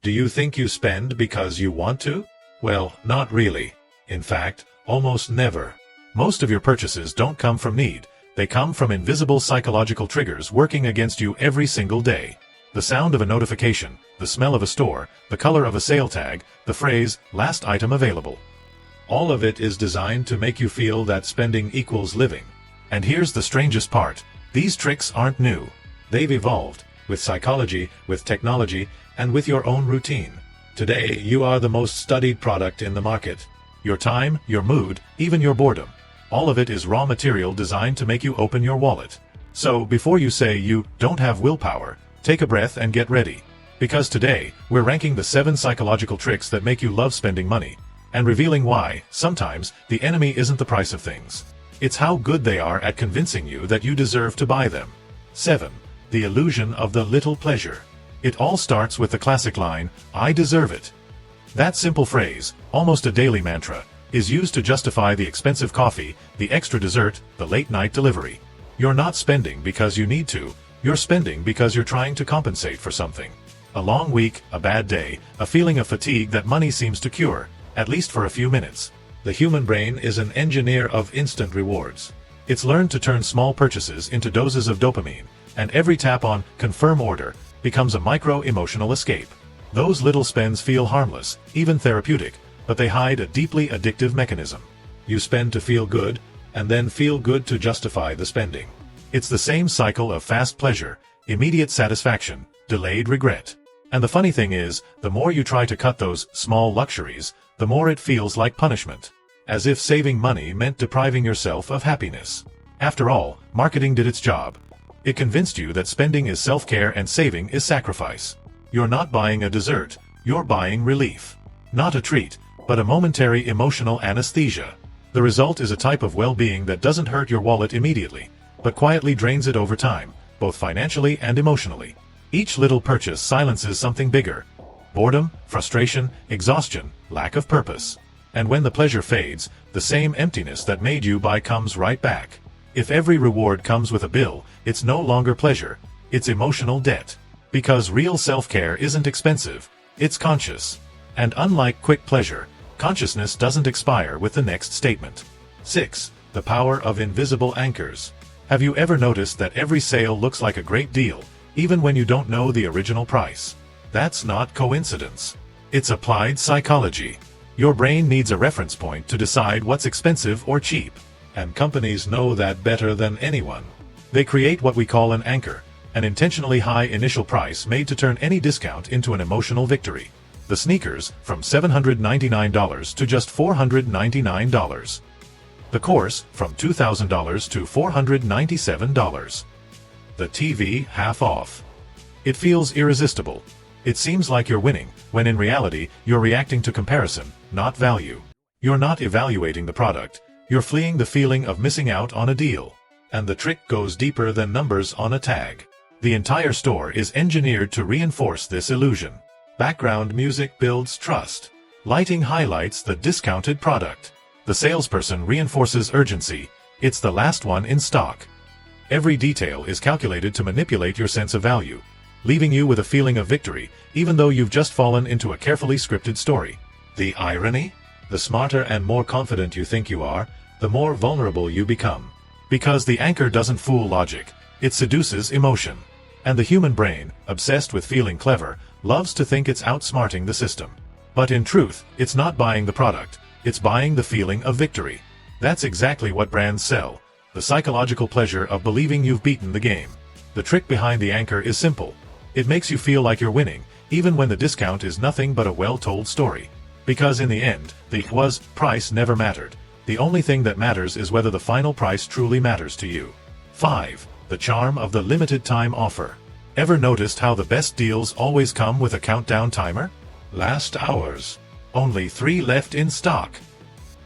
Do you think you spend because you want to? Well, not really. In fact, almost never. Most of your purchases don't come from need. They come from invisible psychological triggers working against you every single day. The sound of a notification, the smell of a store, the color of a sale tag, the phrase, last item available. All of it is designed to make you feel that spending equals living. And here's the strangest part. These tricks aren't new. They've evolved, with psychology, with technology, and with your own routine. Today, you are the most studied product in the market. Your time, your mood, even your boredom. All of it is raw material designed to make you open your wallet. So, before you say you don't have willpower, take a breath and get ready. Because today, we're ranking the 7 psychological tricks that make you love spending money, and revealing why, sometimes, the enemy isn't the price of things. It's how good they are at convincing you that you deserve to buy them. 7. The illusion of the little pleasure. It all starts with the classic line, "I deserve it." That simple phrase, almost a daily mantra, is used to justify the expensive coffee, the extra dessert, the late-night delivery. You're not spending because you need to, you're spending because you're trying to compensate for something. A long week, a bad day, a feeling of fatigue that money seems to cure, at least for a few minutes. The human brain is an engineer of instant rewards. It's learned to turn small purchases into doses of dopamine, and every tap on "confirm order" becomes a micro-emotional escape. Those little spends feel harmless, even therapeutic, but they hide a deeply addictive mechanism. You spend to feel good, and then feel good to justify the spending. It's the same cycle of fast pleasure, immediate satisfaction, delayed regret. And the funny thing is, the more you try to cut those small luxuries, the more it feels like punishment. As if saving money meant depriving yourself of happiness. After all, marketing did its job. It convinced you that spending is self-care and saving is sacrifice. You're not buying a dessert, you're buying relief. Not a treat, but a momentary emotional anesthesia. The result is a type of well-being that doesn't hurt your wallet immediately, but quietly drains it over time, both financially and emotionally. Each little purchase silences something bigger. Boredom, frustration, exhaustion, lack of purpose. And when the pleasure fades, the same emptiness that made you buy comes right back. If every reward comes with a bill, it's no longer pleasure, it's emotional debt. Because real self-care isn't expensive, it's conscious. And unlike quick pleasure, consciousness doesn't expire with the next statement. 6. The power of invisible anchors. Have you ever noticed that every sale looks like a great deal, even when you don't know the original price? That's not coincidence. It's applied psychology. Your brain needs a reference point to decide what's expensive or cheap. And companies know that better than anyone. They create what we call an anchor, an intentionally high initial price made to turn any discount into an emotional victory. The sneakers, from $799 to just $499. The course, from $2,000 to $497. The TV, half off. It feels irresistible. It seems like you're winning, when in reality, you're reacting to comparison, not value. You're not evaluating the product. You're fleeing the feeling of missing out on a deal. And the trick goes deeper than numbers on a tag. The entire store is engineered to reinforce this illusion. Background music builds trust. Lighting highlights the discounted product. The salesperson reinforces urgency. It's the last one in stock. Every detail is calculated to manipulate your sense of value, leaving you with a feeling of victory, even though you've just fallen into a carefully scripted story. The irony? The smarter and more confident you think you are, the more vulnerable you become. Because the anchor doesn't fool logic, it seduces emotion. And the human brain, obsessed with feeling clever, loves to think it's outsmarting the system. But in truth, it's not buying the product, it's buying the feeling of victory. That's exactly what brands sell, the psychological pleasure of believing you've beaten the game. The trick behind the anchor is simple. It makes you feel like you're winning, even when the discount is nothing but a well-told story. Because in the end, the price never mattered. The only thing that matters is whether the final price truly matters to you. 5. The charm of the limited time offer. Ever noticed how the best deals always come with a countdown timer? Last hours. Only 3 left in stock.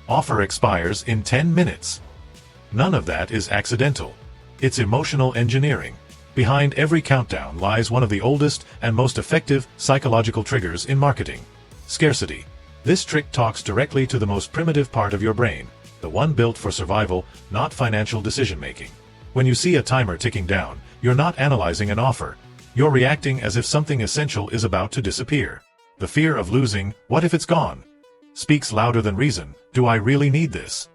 Offer expires in 10 minutes. None of that is accidental. It's emotional engineering. Behind every countdown lies one of the oldest and most effective psychological triggers in marketing. Scarcity. This trick talks directly to the most primitive part of your brain, the one built for survival, not financial decision-making. When you see a timer ticking down, you're not analyzing an offer. You're reacting as if something essential is about to disappear. The fear of losing, what if it's gone, speaks louder than reason. Do I really need this?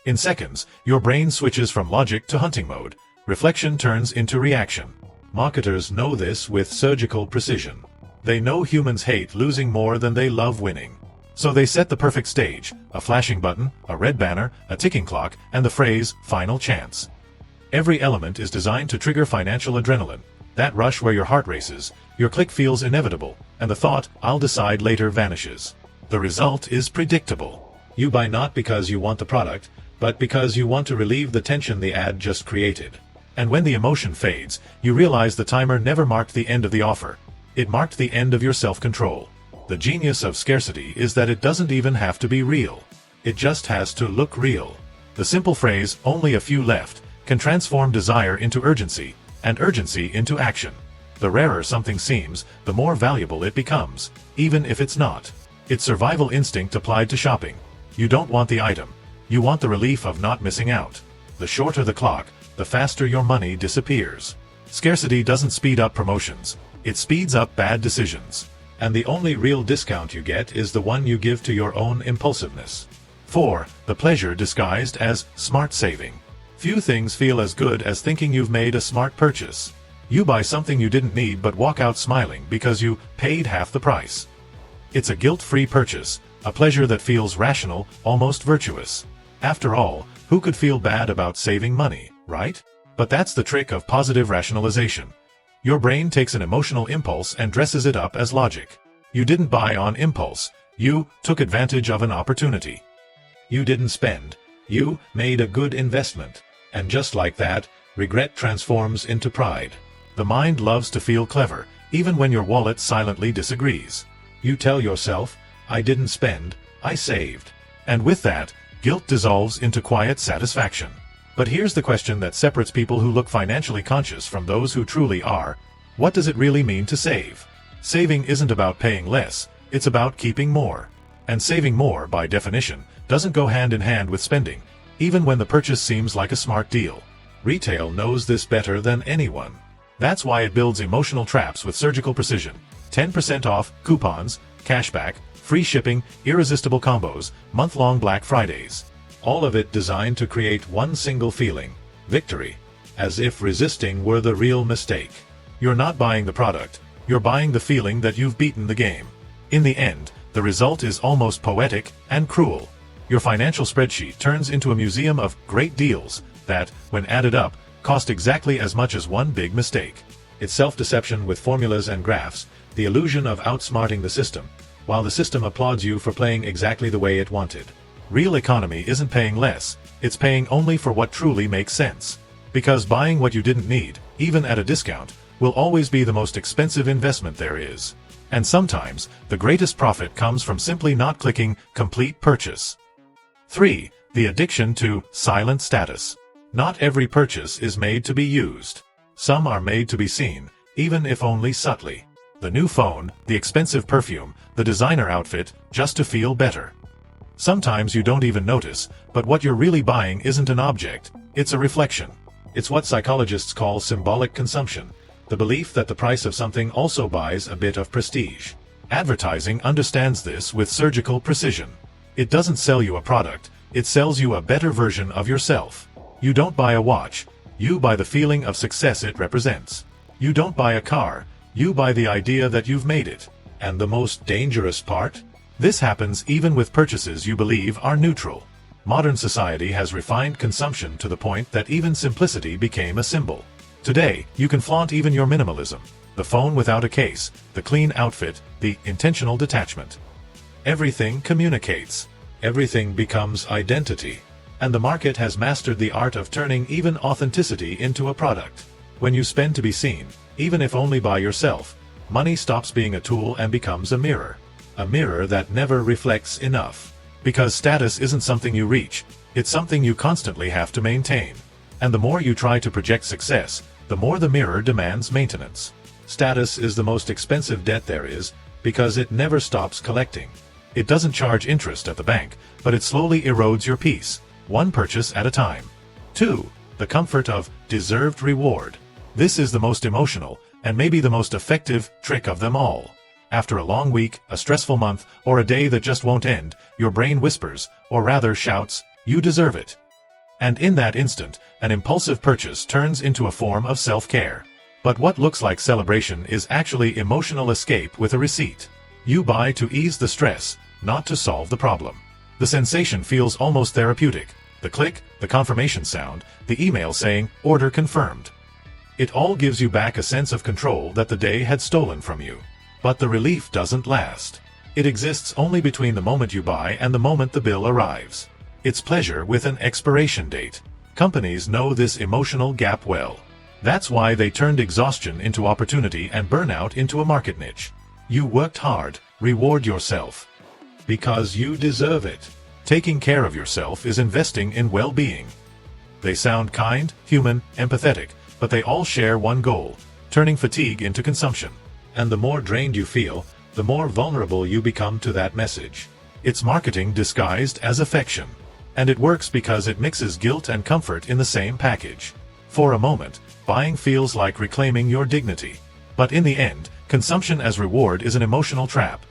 In seconds, your brain switches from logic to hunting mode. Reflection turns into reaction. Marketers know this with surgical precision. They know humans hate losing more than they love winning. So they set the perfect stage: a flashing button, a red banner, a ticking clock, and the phrase, "final chance." Every element is designed to trigger financial adrenaline. That rush where your heart races, your click feels inevitable, and the thought, "I'll decide later," vanishes. The result is predictable. You buy not because you want the product, but because you want to relieve the tension the ad just created. And when the emotion fades, you realize the timer never marked the end of the offer. It marked the end of your self-control. The genius of scarcity is that it doesn't even have to be real. It just has to look real. The simple phrase, "only a few left," can transform desire into urgency, and urgency into action. The rarer something seems, the more valuable it becomes, even if it's not. It's survival instinct applied to shopping. You don't want the item. You want the relief of not missing out. The shorter the clock, the faster your money disappears. Scarcity doesn't speed up promotions. It speeds up bad decisions. And the only real discount you get is the one you give to your own impulsiveness. 4. The pleasure disguised as smart saving. Few things feel as good as thinking you've made a smart purchase. You buy something you didn't need but walk out smiling because you paid half the price. It's a guilt-free purchase, a pleasure that feels rational, almost virtuous. After all, who could feel bad about saving money, right? But that's the trick of positive rationalization. Your brain takes an emotional impulse and dresses it up as logic. You didn't buy on impulse. You took advantage of an opportunity. You didn't spend. You made a good investment. And just like that, regret transforms into pride. The mind loves to feel clever, even when your wallet silently disagrees. You tell yourself, "I didn't spend, I saved." And with that, guilt dissolves into quiet satisfaction. But here's the question that separates people who look financially conscious from those who truly are. What does it really mean to save? Saving isn't about paying less, it's about keeping more. And saving more, by definition, doesn't go hand in hand with spending, even when the purchase seems like a smart deal. Retail knows this better than anyone. That's why it builds emotional traps with surgical precision. 10% off, coupons, cashback, free shipping, irresistible combos, month-long Black Fridays. All of it designed to create one single feeling: victory. As if resisting were the real mistake. You're not buying the product, you're buying the feeling that you've beaten the game. In the end, the result is almost poetic and cruel. Your financial spreadsheet turns into a museum of great deals that, when added up, cost exactly as much as one big mistake. It's self-deception with formulas and graphs, the illusion of outsmarting the system, while the system applauds you for playing exactly the way it wanted. Real economy isn't paying less, it's paying only for what truly makes sense. Because buying what you didn't need, even at a discount, will always be the most expensive investment there is. And sometimes, the greatest profit comes from simply not clicking complete purchase. 3. The addiction to silent status. Not every purchase is made to be used. Some are made to be seen, even if only subtly. The new phone, the expensive perfume, the designer outfit, just to feel better. Sometimes you don't even notice, but what you're really buying isn't an object, it's a reflection. It's what psychologists call symbolic consumption, the belief that the price of something also buys a bit of prestige. Advertising understands this with surgical precision. It doesn't sell you a product, it sells you a better version of yourself. You don't buy a watch, you buy the feeling of success it represents. You don't buy a car, you buy the idea that you've made it. And the most dangerous part? This happens even with purchases you believe are neutral. Modern society has refined consumption to the point that even simplicity became a symbol. Today, you can flaunt even your minimalism. The phone without a case, the clean outfit, the intentional detachment. Everything communicates. Everything becomes identity. And the market has mastered the art of turning even authenticity into a product. When you spend to be seen, even if only by yourself, money stops being a tool and becomes a mirror. A mirror that never reflects enough. Because status isn't something you reach, it's something you constantly have to maintain. And the more you try to project success, the more the mirror demands maintenance. Status is the most expensive debt there is, because it never stops collecting. It doesn't charge interest at the bank, but it slowly erodes your peace, one purchase at a time. 2. The comfort of deserved reward. This is the most emotional, and maybe the most effective, trick of them all. After a long week, a stressful month, or a day that just won't end, your brain whispers, or rather shouts, "You deserve it." And in that instant, an impulsive purchase turns into a form of self-care. But what looks like celebration is actually emotional escape with a receipt. You buy to ease the stress, not to solve the problem. The sensation feels almost therapeutic. The click, the confirmation sound, the email saying, "Order confirmed." It all gives you back a sense of control that the day had stolen from you. But the relief doesn't last. It exists only between the moment you buy and the moment the bill arrives. It's pleasure with an expiration date. Companies know this emotional gap well. That's why they turned exhaustion into opportunity and burnout into a market niche. You worked hard, reward yourself. Because you deserve it. Taking care of yourself is investing in well-being. They sound kind, human, empathetic, but they all share one goal: turning fatigue into consumption. And the more drained you feel, the more vulnerable you become to that message. It's marketing disguised as affection. And it works because it mixes guilt and comfort in the same package. For a moment, buying feels like reclaiming your dignity. But in the end, consumption as reward is an emotional trap.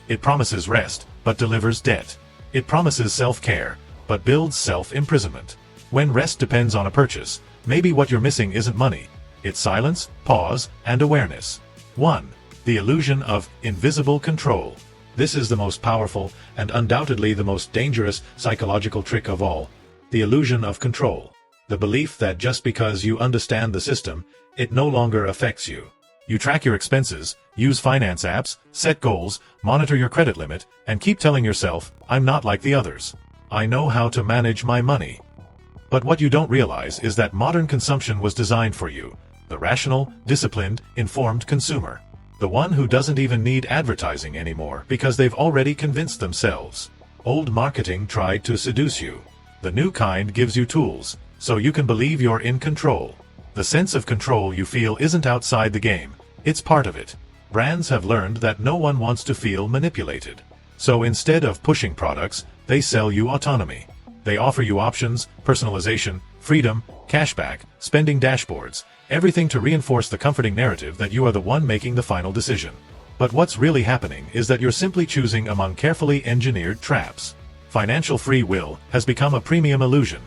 It promises rest, but delivers debt. It promises self-care, but builds self-imprisonment. When rest depends on a purchase, maybe what you're missing isn't money. It's silence, pause, and awareness. 1. The illusion of invisible control. This is the most powerful, and undoubtedly the most dangerous, psychological trick of all. The illusion of control. The belief that just because you understand the system, it no longer affects you. You track your expenses, use finance apps, set goals, monitor your credit limit, and keep telling yourself, "I'm not like the others. I know how to manage my money." But what you don't realize is that modern consumption was designed for you, the rational, disciplined, informed consumer. The one who doesn't even need advertising anymore because they've already convinced themselves. Old marketing tried to seduce you. The new kind gives you tools, so you can believe you're in control. The sense of control you feel isn't outside the game, it's part of it. Brands have learned that no one wants to feel manipulated. So instead of pushing products, they sell you autonomy. They offer you options, personalization, freedom, cashback, spending dashboards, everything to reinforce the comforting narrative that you are the one making the final decision. But what's really happening is that you're simply choosing among carefully engineered traps. Financial free will has become a premium illusion.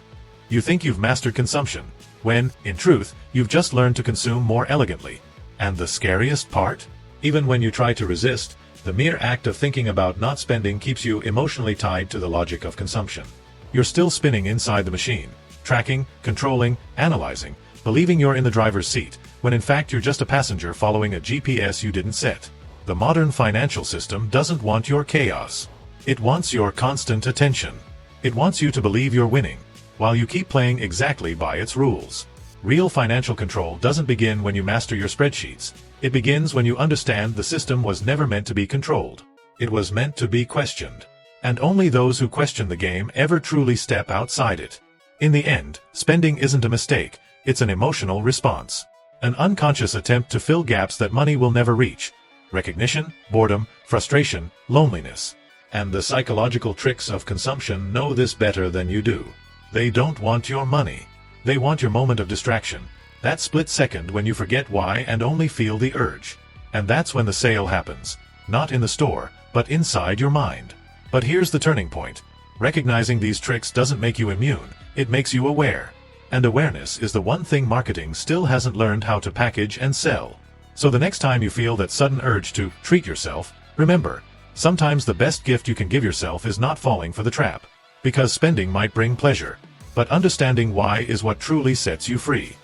You think you've mastered consumption, when, in truth, you've just learned to consume more elegantly. And the scariest part? Even when you try to resist, the mere act of thinking about not spending keeps you emotionally tied to the logic of consumption. You're still spinning inside the machine, tracking, controlling, analyzing, believing you're in the driver's seat, when in fact you're just a passenger following a GPS you didn't set. The modern financial system doesn't want your chaos. It wants your constant attention. It wants you to believe you're winning, while you keep playing exactly by its rules. Real financial control doesn't begin when you master your spreadsheets. It begins when you understand the system was never meant to be controlled. It was meant to be questioned. And only those who question the game ever truly step outside it. In the end, spending isn't a mistake, it's an emotional response. An unconscious attempt to fill gaps that money will never reach. Recognition, boredom, frustration, loneliness. And the psychological tricks of consumption know this better than you do. They don't want your money. They want your moment of distraction. That split second when you forget why and only feel the urge. And that's when the sale happens. Not in the store, but inside your mind. But here's the turning point. Recognizing these tricks doesn't make you immune, it makes you aware. And awareness is the one thing marketing still hasn't learned how to package and sell. So the next time you feel that sudden urge to treat yourself, remember, sometimes the best gift you can give yourself is not falling for the trap. Because spending might bring pleasure, but understanding why is what truly sets you free.